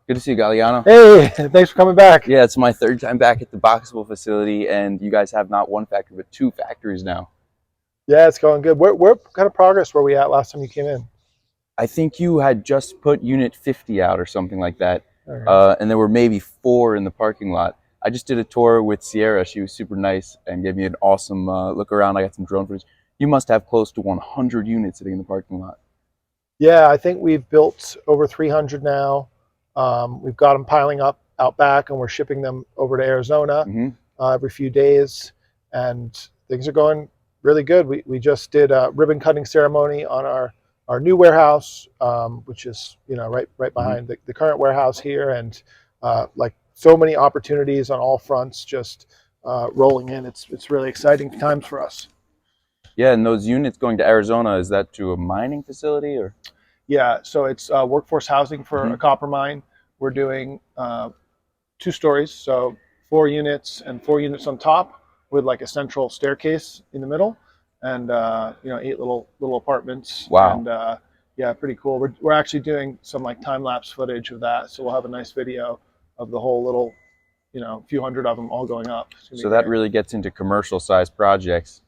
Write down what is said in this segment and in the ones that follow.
Good to see you, Galiano. Hey, thanks for coming back. Yeah, it's my third time back at the Boxabl facility, and you guys have not one factory, but two factories now. Yeah, it's going good. What kind of progress were we at last time you came in? I think you had just put Unit 50 out or something like that, Okay. and there were maybe 4 in the parking lot. I just did a tour with Sierra. She was super nice and gave me an awesome look around. I got some drone footage. You must have close to 100 units sitting in the parking lot. Yeah, I think we've built over 300 now. We've got them piling up out back, and we're shipping them over to Arizona Hmm. every few days. And things are going really good. We just did a ribbon cutting ceremony on our new warehouse, which is right Hmm. behind the current warehouse here, and like so many opportunities on all fronts just rolling in. It's really exciting times for us. Yeah, and those units going to Arizona, is that to a mining facility or? Yeah, so it's workforce housing for a Hmm. copper mine. We're doing 2 stories, so 4 units and 4 units on top with like a central staircase in the middle, and 8 little apartments, Wow. and yeah, pretty cool. We're actually doing some like time lapse footage of that, so we'll have a nice video of the whole little few hundred of them all going up. It's gonna be So that great. really gets into commercial size projects,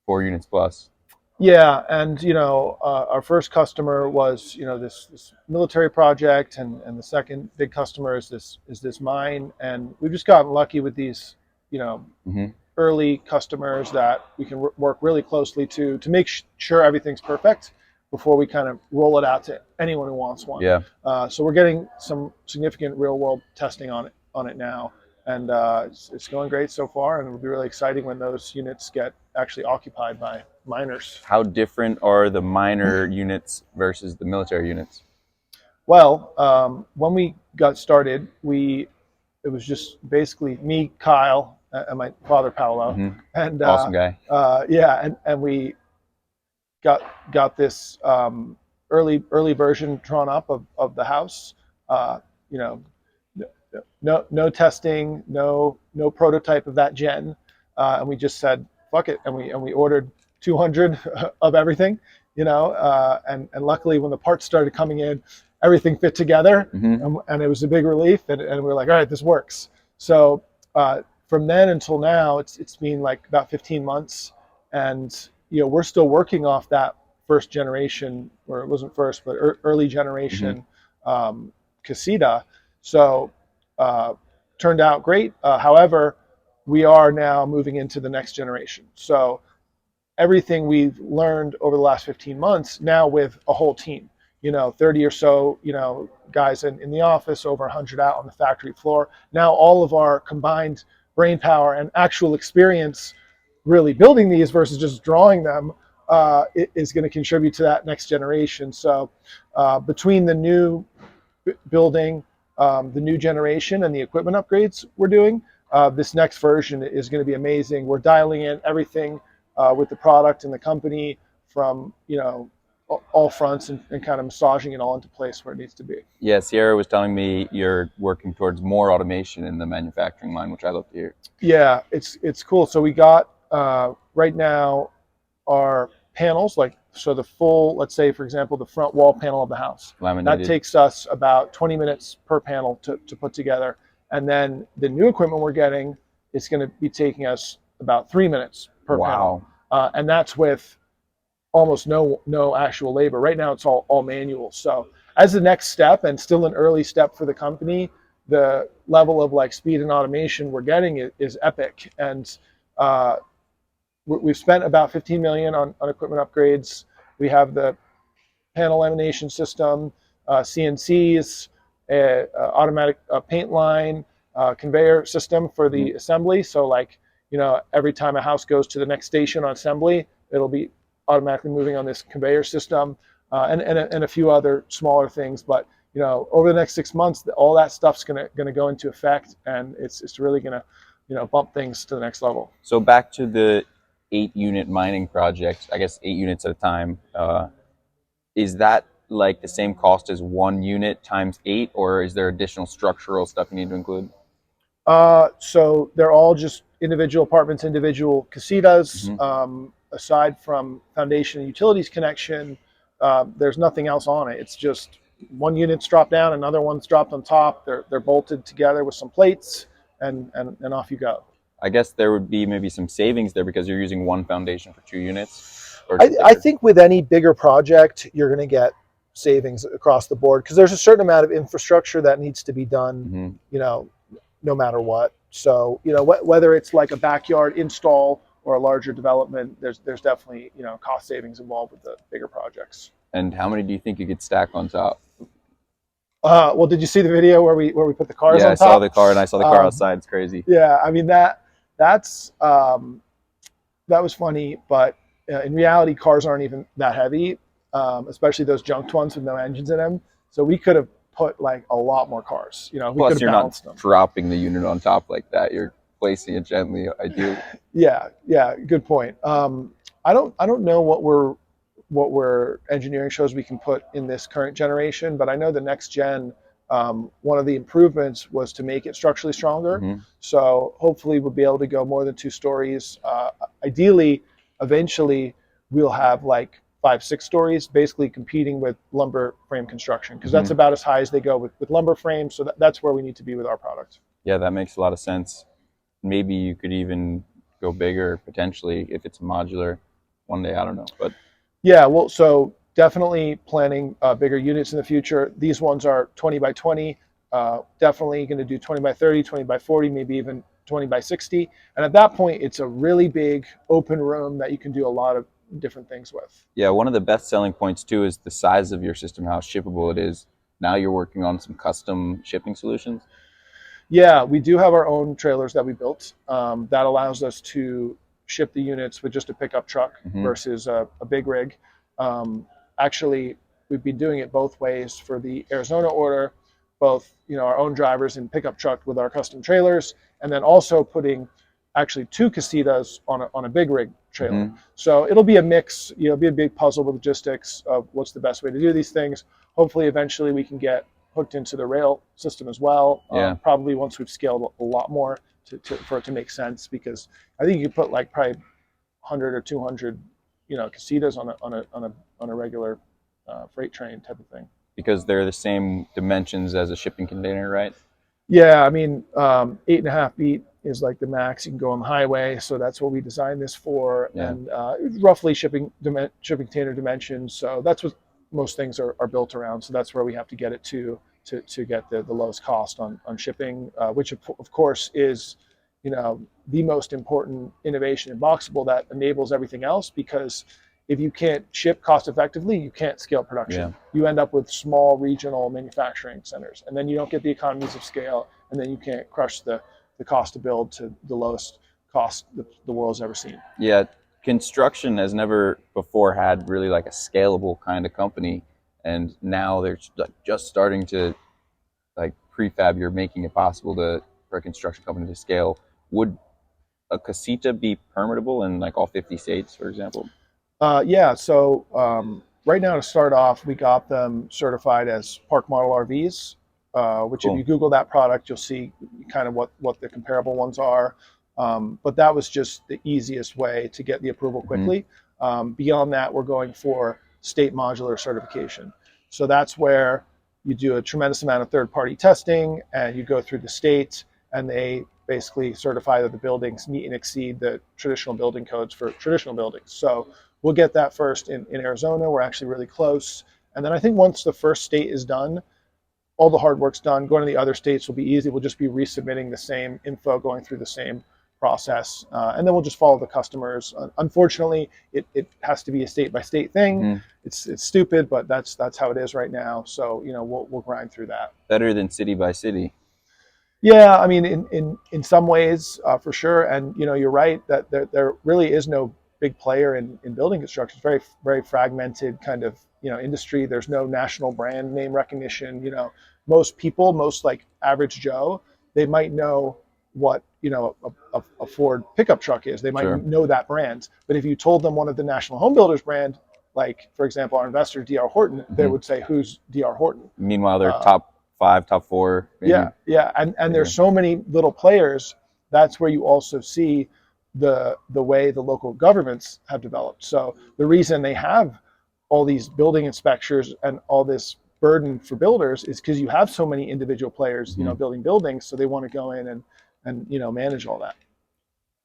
4 units plus. Yeah, and our first customer was this military project, and the second big customer is this mine, and we've just gotten lucky with these you know Hmm. early customers that we can work really closely to make sure everything's perfect before we kind of roll it out to anyone who wants one. Yeah. So we're getting some significant real world testing on it now, and it's going great so far, and it'll be really exciting when those units get actually occupied by miners. How different are the minor units versus the military units? Well, when we got started, it was just basically me, Kyle, and my father Paolo, Hmm. and Awesome guy. yeah, and we got this early version drawn up of the house. You know, no testing, no prototype of that gen, and we just said fuck it, and we ordered 200 of everything. And luckily when the parts started coming in, everything fit together, Hmm. and it was a big relief, and we were like, all right, this works. So from then until now, it's been like about 15 months, and we're still working off that first generation, or it wasn't first, but early Hmm. generation casita. So uh, turned out great. However, we are now moving into the next generation. So everything we've learned over the last 15 months now with a whole team, 30 or so, guys in the office, over 100 out on the factory floor. Now all of our combined brain power and actual experience really building these versus just drawing them is going to contribute to that next generation. So between the new building, the new generation, and the equipment upgrades we're doing, this next version is going to be amazing. We're dialing in everything with the product and the company from all fronts, and kind of massaging it all into place where it needs to be. Yeah, Sierra was telling me you're working towards more automation in the manufacturing line, which I love to hear. Yeah, it's cool. So we got right now our panels, like, so the full, let's say for example, the front wall panel of the house, that Laminated. takes us about 20 minutes per panel to put together. And then the new equipment we're getting is going to be taking us about 3 minutes per panel. Wow. And that's with almost no actual labor. Right now it's all manual. So as the next step, and still an early step for the company, the level of like speed and automation we're getting is epic. And uh, we've spent about 15 million on equipment upgrades. We have the panel lamination system, CNCs, automatic paint line, conveyor system for Hmm. the assembly. So like, every time a house goes to the next station on assembly, it'll be automatically moving on this conveyor system, and a few other smaller things. But over the next 6 months, all that stuff's gonna go into effect, and it's really gonna bump things to the next level. So back to the 8 unit mining project, I guess 8 units at a time. Is that like the same cost as 1 unit times 8, or is there additional structural stuff you need to include? So they're all just individual apartments, individual casitas. Hmm. Aside from foundation and utilities connection, there's nothing else on it. It's just one unit's dropped down, another one's dropped on top. They're bolted together with some plates, and off you go. I guess there would be maybe some savings there because you're using one foundation for 2 units, or is it I bigger? think with any bigger project, you're going to get savings across the board because there's a certain amount of infrastructure that needs to be done, Mm-hmm. you know, no matter what. So, whether it's like a backyard install or a larger development, there's definitely, cost savings involved with the bigger projects. And how many do you think you could stack on top? Well, did you see the video where we put the cars Yeah, I on saw top? the car, and I saw the car outside. It's crazy. Yeah, I mean that's that was funny, but in reality, cars aren't even that heavy, especially those junked ones with no engines in them. So we could have put like a lot more cars. We could Plus, have you're not balanced them. dropping the unit on top like that. You're placing it gently, ideally. Yeah, good point. I don't know what we're engineering shows we can put in this current generation, but I know the next gen. One of the improvements was to make it structurally stronger. Mm-hmm. So hopefully we'll be able to go more than 2 stories. Ideally, eventually we'll have like 5, 6 stories, basically competing with lumber frame construction because that's Mm-hmm. about as high as they go with lumber frames. So that's where we need to be with our product. Yeah, that makes a lot of sense. Maybe you could even go bigger potentially if it's modular one day. I don't know, but Yeah, well, so definitely planning bigger units in the future. These ones are 20 by 20. Definitely going to do 20 by 30, 20 by 40, maybe even 20 by 60. And at that point, it's a really big open room that you can do a lot of different things with. yeah, one of the best selling points too is the size of your system, how shippable it is. Now you're working on some custom shipping solutions. Yeah, we do have our own trailers that we built that allows us to ship the units with just a pickup truck Mm-hmm. versus a big rig. Um, Actually, we've been doing it both ways for the Arizona order, both our own drivers in pickup truck with our custom trailers, and then also putting actually 2 casitas on a big rig trailer. Mm-hmm. So it'll be a mix. It'll be a big puzzle with logistics of what's the best way to do these things. Hopefully, eventually we can get hooked into the rail system as well. Yeah. Probably once we've scaled a lot more for it to make sense, because I think you could put like probably 100 or 200, casitas on a regular freight train type of thing. Because they're the same dimensions as a shipping container, right? Yeah, I mean, 8.5 feet is like the max you can go on the highway, so that's what we designed this for, Yeah. and roughly shipping container dimensions. So that's what most things are built around. So that's where we have to get it to get the lowest cost on shipping, which of course is, the most important innovation in Boxabl that enables everything else, because if you can't ship cost effectively, you can't scale production. Yeah. You end up with small regional manufacturing centers, and then you don't get the economies of scale, and then you can't crush the cost to build to the lowest cost the world's ever seen. Yeah, construction has never before had really like a scalable kind of company, and now they're like just starting to like prefab. You're making it possible for a construction company to scale. Would a casita be permittable in like all 50 states, for example? Yeah, so right now to start off, we got them certified as Park Model RVs, which if Cool. you Google that product, you'll see kind of what the comparable ones are. But that was just the easiest way to get the approval Mm-hmm. quickly. Beyond that, we're going for state modular certification. So that's where you do a tremendous amount of third-party testing, and you go through the state, and they basically certify that the buildings meet and exceed the traditional building codes for traditional buildings. So we'll get that first in Arizona. We're actually really close. And then I think once the first state is done, all the hard work's done. Going to the other states will be easy. We'll just be resubmitting the same info, going through the same process, and then we'll just follow the customers. Unfortunately, it has to be a state by state thing. Mm-hmm. It's stupid, but that's how it is right now. So we'll grind through that. Better than city by city. Yeah, I mean, in some ways, for sure. And you're right that there really is no big player in building construction. It's very very fragmented kind of industry. There's no national brand name recognition. Most people, most like average Joe, they might know what a Ford pickup truck is. They might Sure. know that brand. But if you told them one of the national home builders brand, like for example our investor DR Horton, they would say, "Who's DR Horton?" Meanwhile, they're top 5, top 4. Maybe. Yeah, and there's so many little players. That's where you also see the way the local governments have developed. So the reason they have all these building inspectors and all this burden for builders is because you have so many individual players, Hmm. building buildings, so they want to go in and manage all that.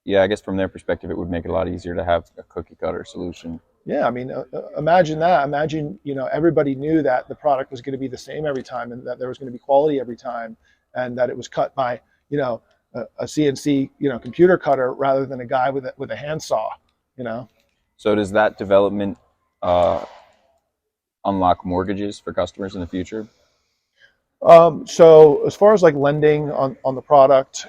Yeah, I guess from their perspective, it would make it a lot easier to have a cookie cutter solution. Yeah, I mean, imagine that. Imagine, everybody knew that the product was going to be the same every time, and that there was going to be quality every time, and that it was cut by, a CNC, computer cutter rather than a guy with a handsaw, you know. So does that development uh, unlock mortgages for customers in the future? So as far as like lending on the product,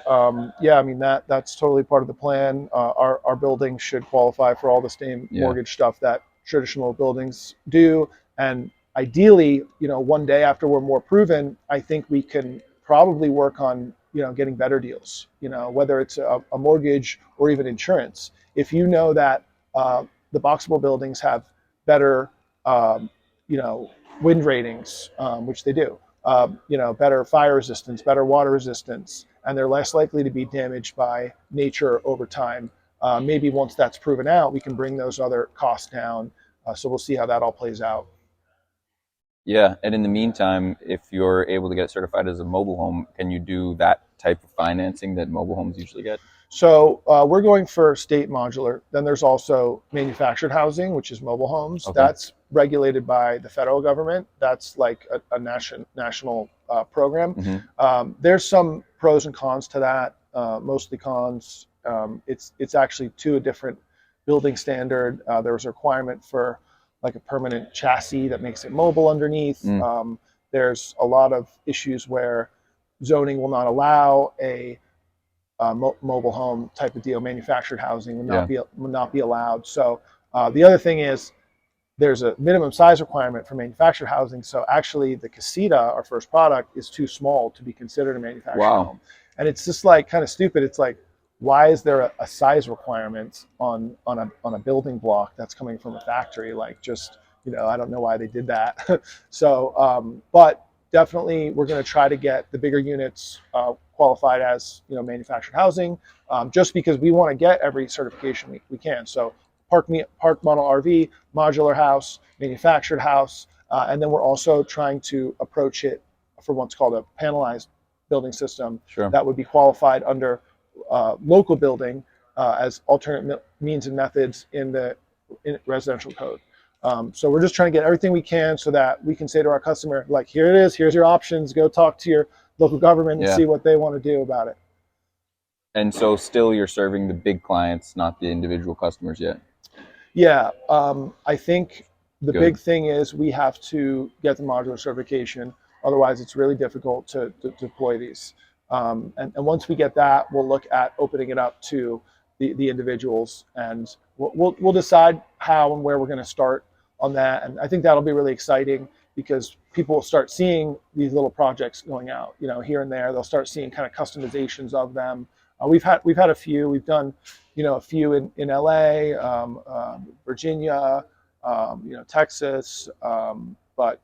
yeah, I mean that's totally part of the plan. Our building should qualify for all the same Yeah. mortgage stuff that traditional buildings do, and ideally, one day after we're more proven, I think we can probably work on getting better deals. Whether it's a mortgage or even insurance. If you know that the Boxabl buildings have better, um, you know, wind ratings, which they do, better fire resistance, better water resistance, and they're less likely to be damaged by nature over time. Maybe once that's proven out, we can bring those other costs down. So we'll see how that all plays out. Yeah, and in the meantime, if you're able to get certified as a mobile home, can you do that type of financing that mobile homes usually get? So we're going for state modular. Then there's also manufactured housing, which is mobile homes. Okay. That's regulated by the federal government. That's like a national program. Hmm. There's some pros and cons to that. Mostly cons. It's actually to a different building standard. There was a requirement for like a permanent chassis that makes it mobile underneath. Mm. There's a lot of issues where zoning will not allow a mobile home type of deal. Manufactured housing Yeah. would not be allowed. So the other thing is there's a minimum size requirement for manufactured housing. So actually, the Casita, our first product, is too small to be considered a manufactured Wow. home, and it's just like kind of stupid. It's like, why is there a size requirement on a building block that's coming from a factory? Like, just I don't know why they did that. So, but definitely, we're going to try to get the bigger units qualified as manufactured housing, just because we want to get every certification we can. So park model RV, modular house, manufactured house, and then we're also trying to approach it for what's called a panelized building system Sure. that would be qualified under local building as alternate means and methods in residential code. So we're just trying to get everything we can so that we can say to our customer, like, here it is, here's your options, go talk to your local government and Yeah. see what they want to do about it. And so still you're serving the big clients, not the individual customers yet. Yeah, I think the Good. big thing is we have to get the modular certification. Otherwise, it's really difficult to deploy these. And once we get that, we'll look at opening it up to the individuals, and we'll decide how and where we're going to start on that. And I think that'll be really exciting because people will start seeing these little projects going out, here and there. They'll start seeing kind of customizations of them. We've had a few. We've done a few in LA, Virginia, Texas, but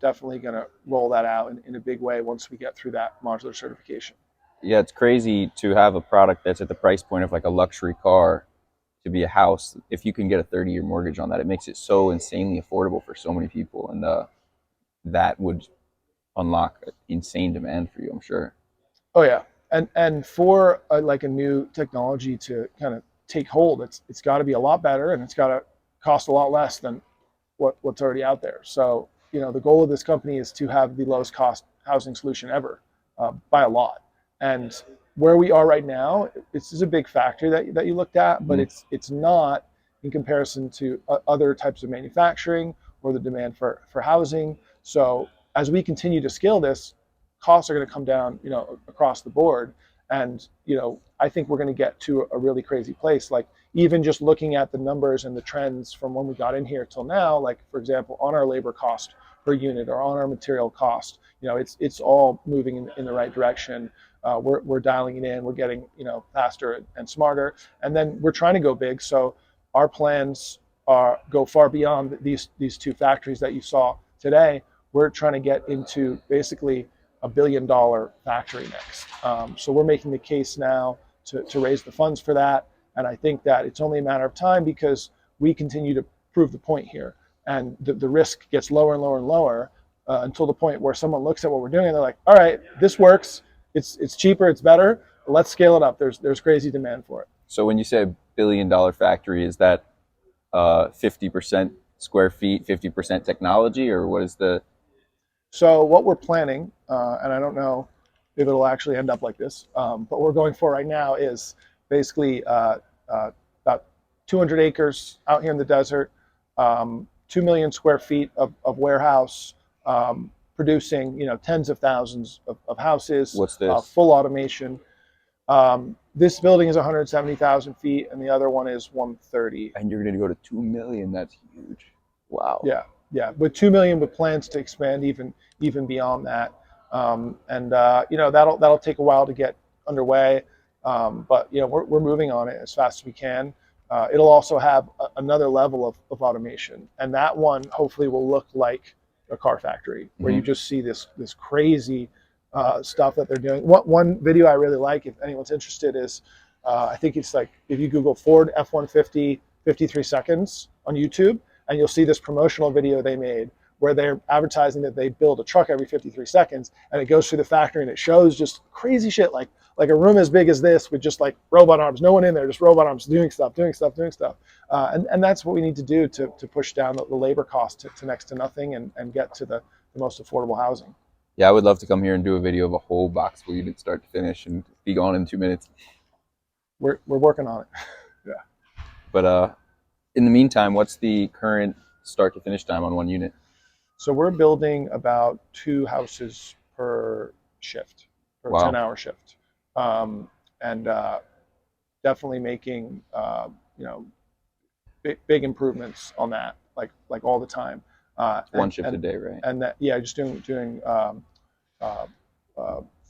definitely going to roll that out in a big way once we get through that modular certification. Yeah, it's crazy to have a product that's at the price point of like a luxury car to be a house. If you can get a 30-year mortgage on that, it makes it so insanely affordable for so many people, and that would unlock insane demand for you, I'm sure. Oh yeah, and for like a new technology to kind of take hold, it's got to be a lot better, and it's got to cost a lot less than what's already out there. So the goal of this company is to have the lowest cost housing solution ever, by a lot. And where we are right now, this is a big factor that you looked at, but Mm-hmm. it's not in comparison to other types of manufacturing or the demand for housing. So as we continue to scale this, costs are going to come down, across the board. And I think we're going to get to a really crazy place. Like, even just looking at the numbers and the trends from when we got in here till now, like for example, on our labor cost per unit or on our material cost, it's all moving in the right direction. We're dialing it in. We're getting faster and smarter, and then we're trying to go big. So our plans are go far beyond these two factories that you saw today. We're trying to get into basically $1 billion factory next. So we're making the case now to raise the funds for that. And I think that it's only a matter of time because we continue to prove the point here. And the risk gets lower and lower and lower. until the point where someone looks at what we're doing and they're like, all right, this works. It's cheaper. It's better. Let's scale it up. There's crazy demand for it. So when you say $1 billion factory, is that 50% square feet, 50% technology, or what is the? So what we're planning, and I don't know if it'll actually end up like this, but what we're going for right now is basically about 200 acres out here in the desert, 2 million square feet of warehouse, producing tens of thousands of houses, What's this? full automation. This building is 170,000 feet, and the other one is 130. And you're going to go to 2 million. That's huge. Wow. Yeah, yeah. With 2 million, with plans to expand even beyond that, and that'll take a while to get underway, but we're moving on it as fast as we can. It'll also have another level of automation, and that one hopefully will look like a car factory, where you just see this crazy stuff that they're doing. One video I really like, if anyone's interested, is I think it's like if you Google Ford F-150 53 seconds on YouTube, and you'll see this promotional video they made where they're advertising that they build a truck every 53 seconds, and it goes through the factory and it shows just crazy shit, like a room as big as this with just like robot arms, no one in there, just robot arms doing stuff. And that's what we need to do to push down the labor cost to next to nothing and get to the most affordable housing. Yeah, I would love to come here and do a video of a whole Boxabl unit start to finish and be gone in 2 minutes. We're working on it. Yeah. But in the meantime, what's the current start to finish time on one unit? So we're building about 2 houses per shift, per Wow. 10-hour shift, and definitely making big improvements on that, like all the time. One shift a day, right? And that, yeah, just doing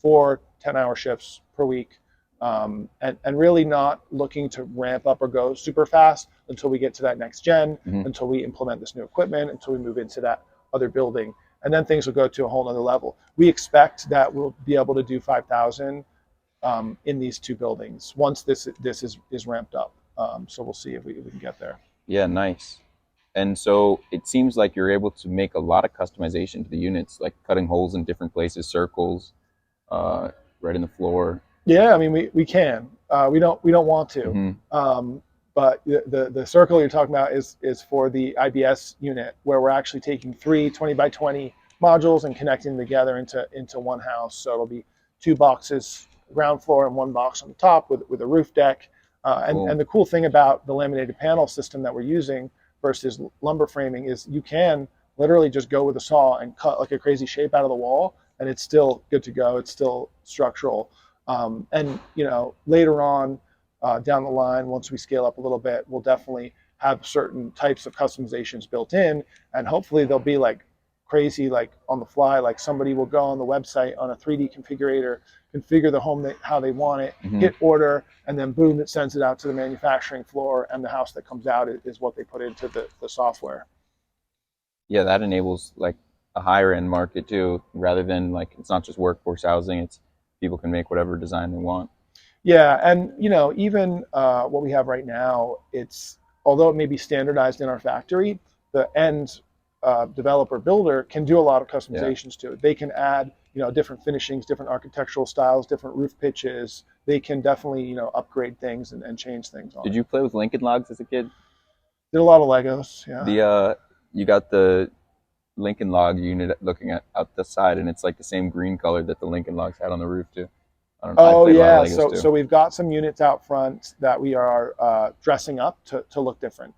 4 10-hour shifts per week, and really not looking to ramp up or go super fast until we get to that next gen, until we implement this new equipment, until we move into that other building, and then things will go to a whole nother level. We expect that we'll be able to do 5,000 in these 2 buildings once this is ramped up. So we'll see if we can get there. Yeah, nice. And so it seems like you're able to make a lot of customization to the units, like cutting holes in different places, circles, right in the floor. Yeah, I mean we can. We don't want to. But the circle you're talking about is for the IBS unit, where we're actually taking 3 20 by 20 modules and connecting them together into one house. So it'll be 2 boxes, ground floor, and 1 box on the top with a roof deck. Cool. And the cool thing about the laminated panel system that we're using versus lumber framing is you can literally just go with a saw and cut like a crazy shape out of the wall, and it's still good to go. It's still structural. And later on, down the line, once we scale up a little bit, we'll definitely have certain types of customizations built in, and hopefully they'll be like crazy, like on the fly. Like somebody will go on the website on a 3D configurator, configure the home how they want it, hit order, and then boom, it sends it out to the manufacturing floor, and the house that comes out is what they put into the software. Yeah, that enables like a higher end market too, rather than like it's not just workforce housing, it's people can make whatever design they want. Yeah, and even what we have right now, although it may be standardized in our factory, the end developer builder can do a lot of customizations to it. They can add different finishings, different architectural styles, different roof pitches. They can definitely upgrade things and change things on Did it. you play with Lincoln Logs as a kid? Did a lot of Legos. Yeah. You got the Lincoln Log unit looking out the side, and it's like the same green color that the Lincoln Logs had on the roof too. I don't know. Oh yeah, Legos so we've got some units out front that we are dressing up to look different,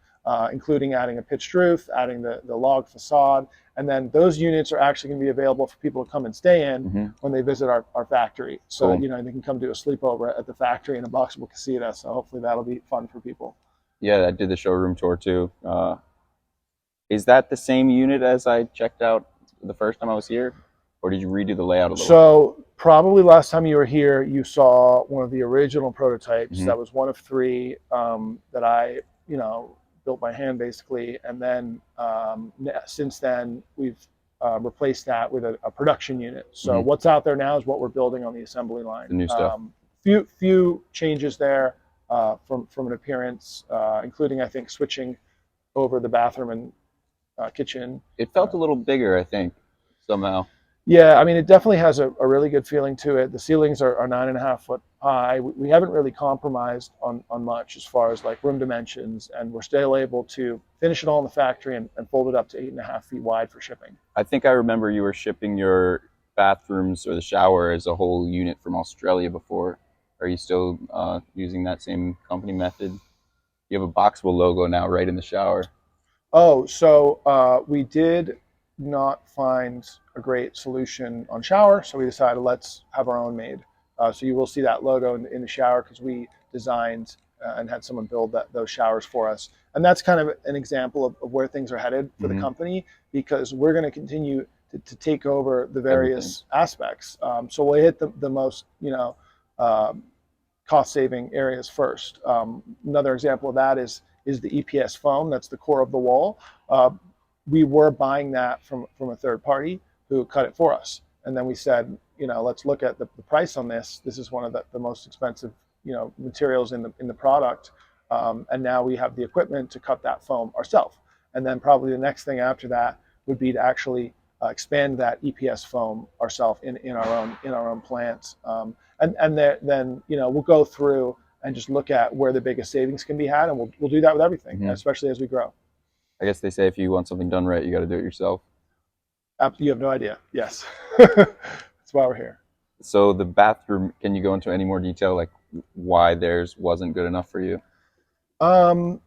including adding a pitched roof, adding the log facade, and then those units are actually going to be available for people to come and stay in when they visit our factory. So Cool. They can come do a sleepover at the factory in a Boxabl Casita. So hopefully that'll be fun for people. Yeah, I did the showroom tour too. Is that the same unit as I checked out the first time I was here, or did you redo the layout a little? So probably last time you were here, you saw one of the original prototypes. That was one of 3 that I, built by hand basically. And then since then, we've replaced that with a production unit. So what's out there now is what we're building on the assembly line. The new stuff. Few changes there from an appearance, including I think switching over the bathroom and kitchen. It felt a little bigger, I think. somehow. Yeah, I mean, it definitely has a really good feeling to it. The ceilings are 9.5 foot high. We haven't really compromised on much as far as like room dimensions, and we're still able to finish it all in the factory and fold it up to 8.5 feet wide for shipping. I think I remember you were shipping your bathrooms or the shower as a whole unit from Australia before. Are you still using that same company method? You have a Boxable logo now right in the shower. Oh, so we did not find a great solution on shower, so we decided let's have our own made. So you will see that logo in the shower because we designed and had someone build those showers for us. And that's kind of an example of where things are headed for the Mm-hmm. company because we're going to continue to take over the Everything. various aspects. So we'll hit the most, um, cost saving areas first. Another example of that is the EPS foam. That's the core of the wall. Uh, we were buying that from a third party who cut it for us. And then we said, let's look at the price on this. This is one of the most expensive, materials in the product. And now we have the equipment to cut that foam ourselves. And then probably the next thing after that would be to actually expand that EPS foam ourselves in our own plants. Then we'll go through and just look at where the biggest savings can be had, and we'll do that with everything, Mm-hmm. especially as we grow. I guess they say if you want something done right, you got to do it yourself. You have no idea. Yes, that's why we're here. So the bathroom, can you go into any more detail, like why theirs wasn't good enough for you? Um,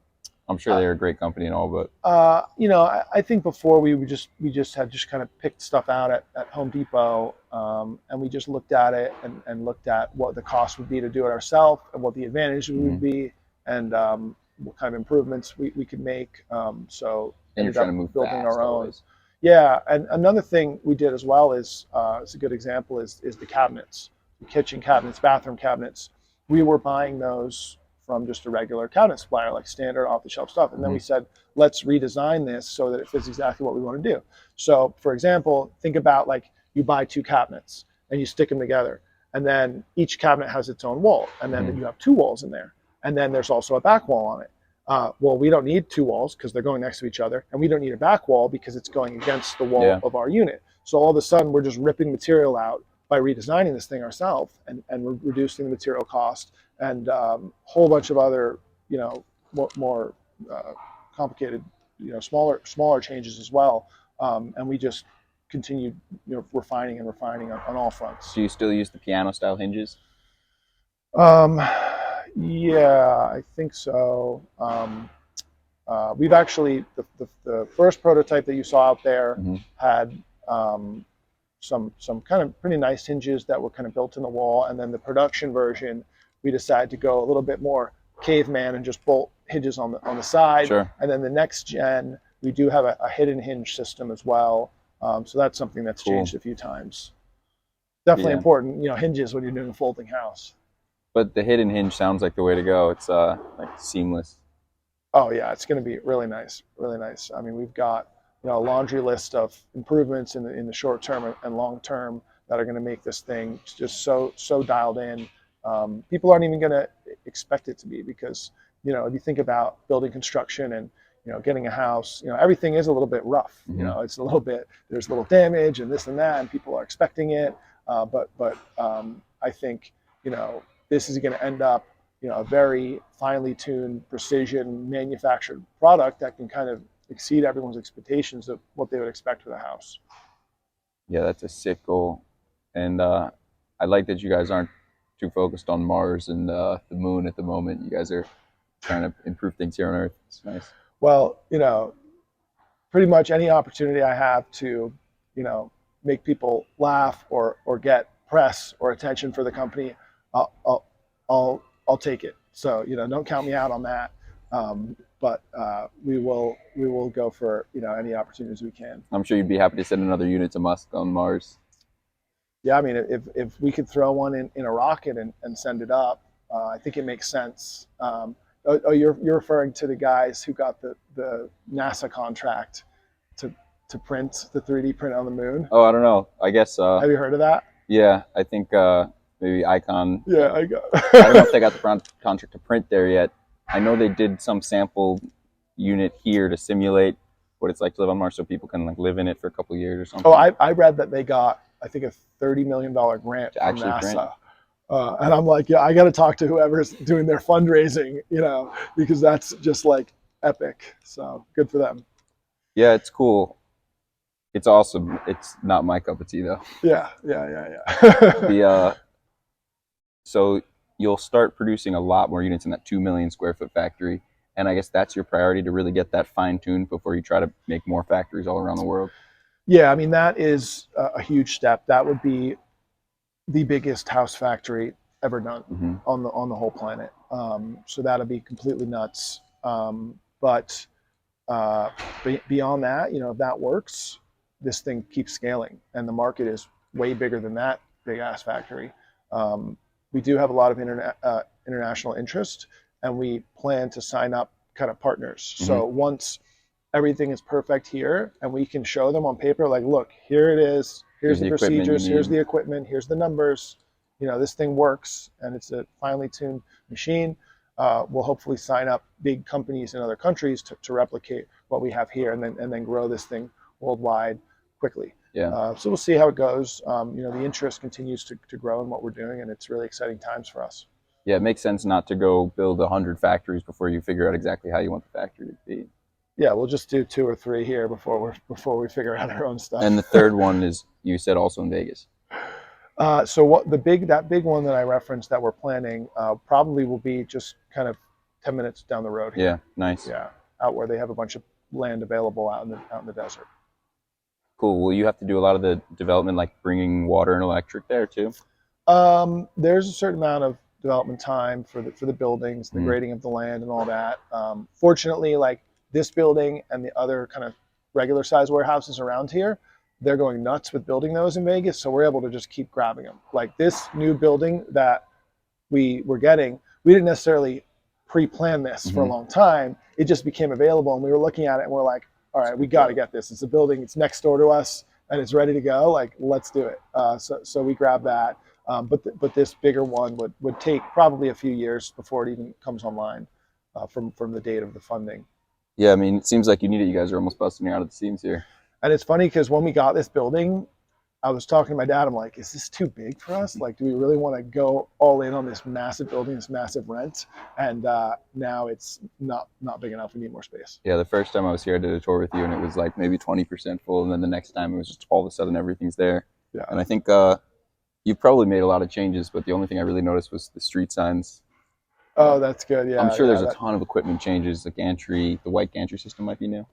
I'm sure they're a great company and all, but I think before we just had just kind of picked stuff out at Home Depot, and we just looked at it and looked at what the cost would be to do it ourselves and what the advantage would mm-hmm. be, and what kind of improvements we could make. So And you're ended trying to up move building fast our own. always. Yeah, and another thing we did as well is it's a good example is the cabinets, the kitchen cabinets, bathroom cabinets. We were buying those from just a regular cabinet supplier, like standard off-the-shelf stuff. And then Mm-hmm. we said, let's redesign this so that it fits exactly what we want to do. So, for example, think about like you buy two cabinets and you stick them together, and then each cabinet has its own wall, and then Mm-hmm. you have two walls in there, and then there's also a back wall on it. Well, we don't need two walls because they're going next to each other, and we don't need a back wall because it's going against the wall Yeah. of our unit. So all of a sudden, we're just ripping material out by redesigning this thing ourselves and reducing the material cost and a whole bunch of other, more complicated, smaller changes as well. And we just continued, refining and refining on all fronts. Do you still use the piano style hinges? Um, yeah, I think so. We've actually the first prototype that you saw out there Mm-hmm. had some kind of pretty nice hinges that were kind of built in the wall, and then the production version we decided to go a little bit more caveman and just bolt hinges on the side. Sure. And then the next gen we do have a hidden hinge system as well. So that's something that's Cool. changed a few times. Definitely Yeah. important, hinges when you're doing a folding house. But the hidden hinge sounds like the way to go. It's like seamless. Oh yeah, it's going to be really nice, really nice. I mean, we've got a laundry list of improvements in the short term and long term that are going to make this thing just so dialed in. People aren't even going to expect it to be because if you think about building construction and getting a house, everything is a little bit rough. Mm-hmm. It's a little bit, there's a little damage and this and that, and people are expecting it. But I think this is going to end up a very finely tuned, precision manufactured product that can kind of exceed everyone's expectations of what they would expect for the house. Yeah, that's a sick goal. And I like that you guys aren't too focused on Mars and the moon at the moment. You guys are trying to improve things here on Earth. It's nice. Well, pretty much any opportunity I have to, make people laugh or get press or attention for the company, I'll take it. So don't count me out on that. But we will go for any opportunities we can. I'm sure you'd be happy to send another unit to Musk on Mars. Yeah, I mean, if we could throw one in a rocket and send it up, I think it makes sense. You're referring to the guys who got the NASA contract to print the 3D print on the moon? Oh, I don't know. I guess. Have you heard of that? Yeah, I think maybe Icon. Yeah, I got. I don't know if they got the contract to print there yet. I know they did some sample unit here to simulate what it's like to live on Mars, so people can like live in it for a couple of years or Oh, something I read that they got, I think, a $30 million grant to from actually print? NASA. And I'm like, yeah, I got to talk to whoever's doing their fundraising, because that's just like epic. So good for them. Yeah, it's cool. It's awesome. It's not my cup of tea though. Yeah, yeah, yeah, yeah. The so you'll start producing a lot more units in that 2 million square foot factory, and I guess that's your priority to really get that fine tuned before you try to make more factories all around the world. Yeah, I mean, that is a huge step. That would be the biggest house factory ever done Mm-hmm. on the whole planet. So that'd be completely nuts. But beyond that, if that works, this thing keeps scaling, and the market is way bigger than that big ass factory. Um, we do have a lot of international interest, and we plan to sign up kind of partners. Mm-hmm. So once everything is perfect here, and we can show them on paper, like, look, here it is. Here's Here's the the equipment you procedures. Here's need. the equipment. Here's the numbers. This thing works, and it's a finely tuned machine. We'll hopefully sign up big companies in other countries to replicate what we have here, and then grow this thing worldwide quickly. Yeah. So we'll see how it goes. The interest continues to grow in what we're doing, and it's really exciting times for us. Yeah, it makes sense not to go build 100 factories before you figure out exactly how you want the factory to be. Yeah, we'll just do 2 or 3 here before we figure out our own stuff. And the third one is, you said, also in Vegas. So what that big one that I referenced that we're planning probably will be just kind of 10 minutes down the road here. Yeah, nice. Yeah, out where they have a bunch of land available out in the desert. Cool. Will you have to do a lot of the development, like bringing water and electric there too? There's a certain amount of development time for the buildings, the Mm-hmm. grading of the land, and all that. Fortunately, like this building and the other kind of regular size warehouses around here, they're going nuts with building those in Vegas, so we're able to just keep grabbing them. Like this new building that we were getting, we didn't necessarily pre-plan this for a Mm-hmm. long time. It just became available, and we were looking at it, and we're like, all right, we got to get this. It's a building, it's next door to us, and it's ready to go. Like, let's do it. So we grabbed that. But this bigger one would take probably a few years before it even comes online from the date of the funding. Yeah, I mean, it seems like you need it. You guys are almost busting me out of the seams here. And it's funny because when we got this building, I was talking to my dad. I'm like, is this too big for us? Like, do we really want to go all in on this massive building, this massive rent? And now it's not big enough. We need more space. Yeah, the first time I was here, I did a tour with you, and it was like maybe 20% full, and then the next time it was just all of a sudden everything's there. Yeah. And I think you've probably made a lot of changes, but the only thing I really noticed was the street signs. Oh, that's good. Yeah. I'm sure yeah, there's a ton of equipment changes. The gantry, the white gantry system might be new.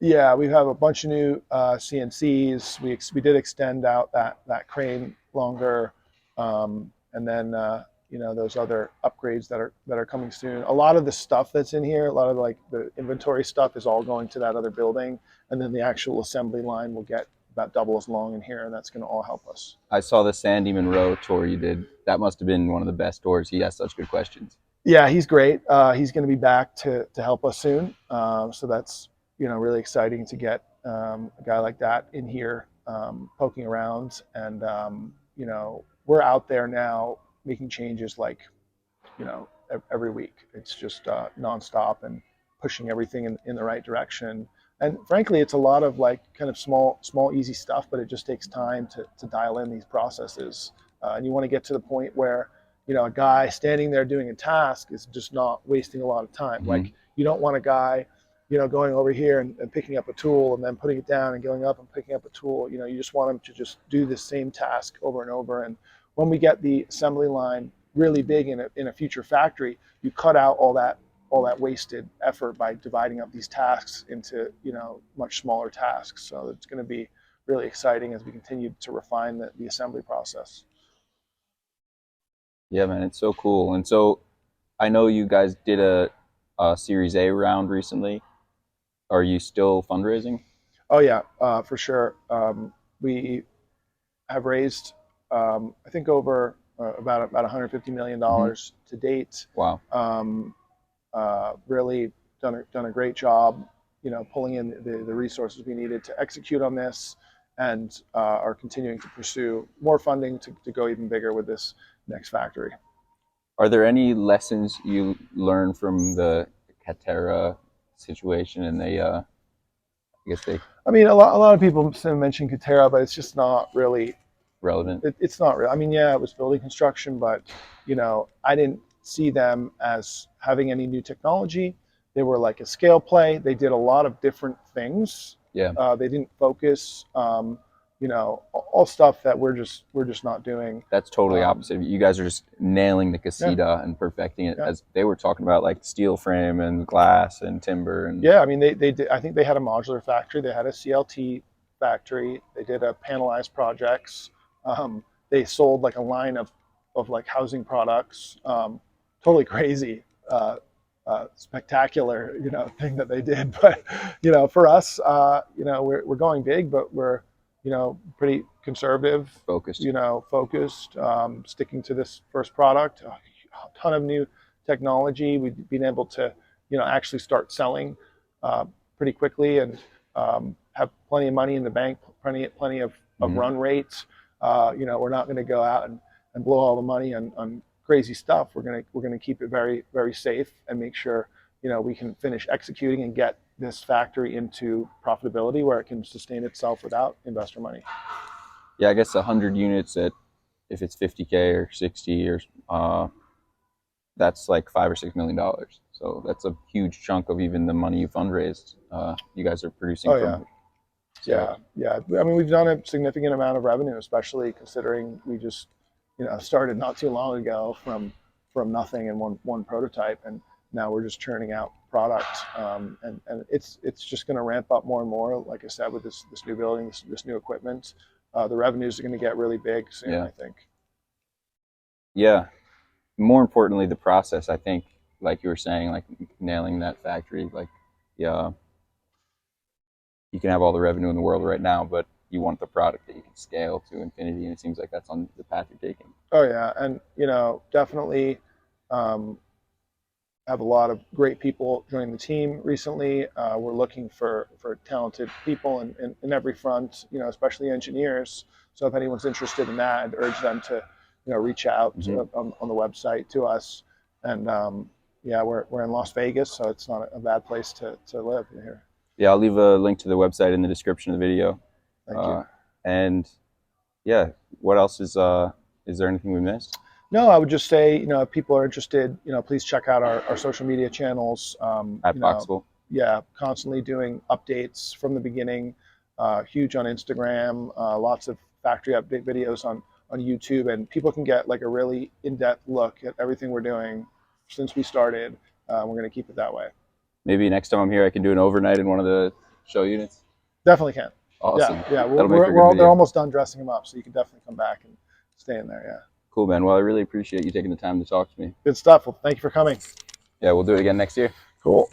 Yeah, we have a bunch of new CNCs. We did extend out that crane longer, and then those other upgrades that are coming soon. A lot of the stuff that's in here, a lot of like the inventory stuff, is all going to that other building, and then the actual assembly line will get about double as long in here, and that's going to all help us. I saw the Sandy Monroe tour you did. That must have been one of the best tours. He asked such good questions. Yeah, he's great. He's going to be back to help us soon, so that's really exciting to get a guy like that in here poking around. And we're out there now making changes like every week. It's just nonstop and pushing everything in the right direction. And frankly, it's a lot of like kind of small easy stuff, but it just takes time to dial in these processes. And you want to get to the point where a guy standing there doing a task is just not wasting a lot of time. Mm-hmm. Like, you don't want a guy going over here and picking up a tool and then putting it down and going up and picking up a tool. You just want him to just do the same task over and over. And when we get the assembly line really big in a future factory, you cut out all that wasted effort by dividing up these tasks into much smaller tasks. So it's going to be really exciting as we continue to refine the assembly process. Yeah, man, it's so cool. And so I know you guys did a Series A round recently. Are you still fundraising? Oh yeah, for sure. We have raised, I think, over about $150 million to date. Wow. Really done a great job, pulling in the resources we needed to execute on this, and are continuing to pursue more funding to go even bigger with this next factory. Are there any lessons you learned from the Catera situation and the I guess they I mean, a lot of people mention Catera, but it's just not really. relevant. It's not real. I mean, yeah, it was building construction, but I didn't see them as having any new technology. They were like a scale play. They did a lot of different things. Yeah, They didn't focus. All stuff that we're just not doing. that's totally Um, opposite. You guys are just nailing the yeah, casita and perfecting it, yeah, as they were talking about, like steel frame and glass and timber and yeah. I mean, they did. I think they had a modular factory. They had a CLT factory. They did a panelized projects. They sold like a line of like housing products. Totally crazy, spectacular, thing that they did. But for us, we're going big, but we're pretty conservative, focused. focused, sticking to this first product. A ton of new technology. We've been able to actually start selling uh, pretty quickly and have plenty of money in the bank, plenty of Hmm. run rates. We're not going to go out and blow all the money on crazy stuff. We're gonna keep it very very safe and make sure we can finish executing and get this factory into profitability where it can sustain itself without investor money. Yeah, I guess 100 units at, if it's 50K or 60 or that's like $5 or $6 million. So that's a huge chunk of even the money you fundraised. You guys are producing Oh yeah, from yeah, sales. yeah. I mean, we've done a significant amount of revenue, especially considering we just started not too long ago from nothing and one prototype, and now we're just churning out product, and it's just going to ramp up more and more. Like I said, with this new building, this new equipment, the revenues are going to get really big soon, Yeah, I think. yeah. More importantly, the process. I think, like you were saying, like nailing that factory. Like, yeah, you can have all the revenue in the world right now, but you want the product that you can scale to infinity, and it seems like that's on the path you're taking. Oh yeah, and definitely um, have a lot of great people joining the team recently. We're looking for talented people in every front, especially engineers. So if anyone's interested in that, I'd urge them to reach out Hmm. on the website to us. And yeah, we're in Las Vegas, so it's not a bad place to live here. Yeah, I'll leave a link to the website in the description of the video. Thank you. Uh, and yeah, what else is there anything we missed? No, I would just say, if people are interested, please check out our social media channels. At Boxabl? Yeah, constantly doing updates from the beginning. Huge on Instagram, lots of factory update videos on YouTube, and people can get like a really in-depth look at everything we're doing since we started. We're going to keep it that way. Maybe next time I'm here, I can do an overnight in one of the show units. Definitely can. Yeah, Awesome. yeah. That'll make for a good They're video. almost done dressing them up, so you can definitely come back and stay in there. Yeah. Cool, man. Well, I really appreciate you taking the time to talk to me. Good stuff. Well, thank you for coming. Yeah, we'll do it again next year. Cool.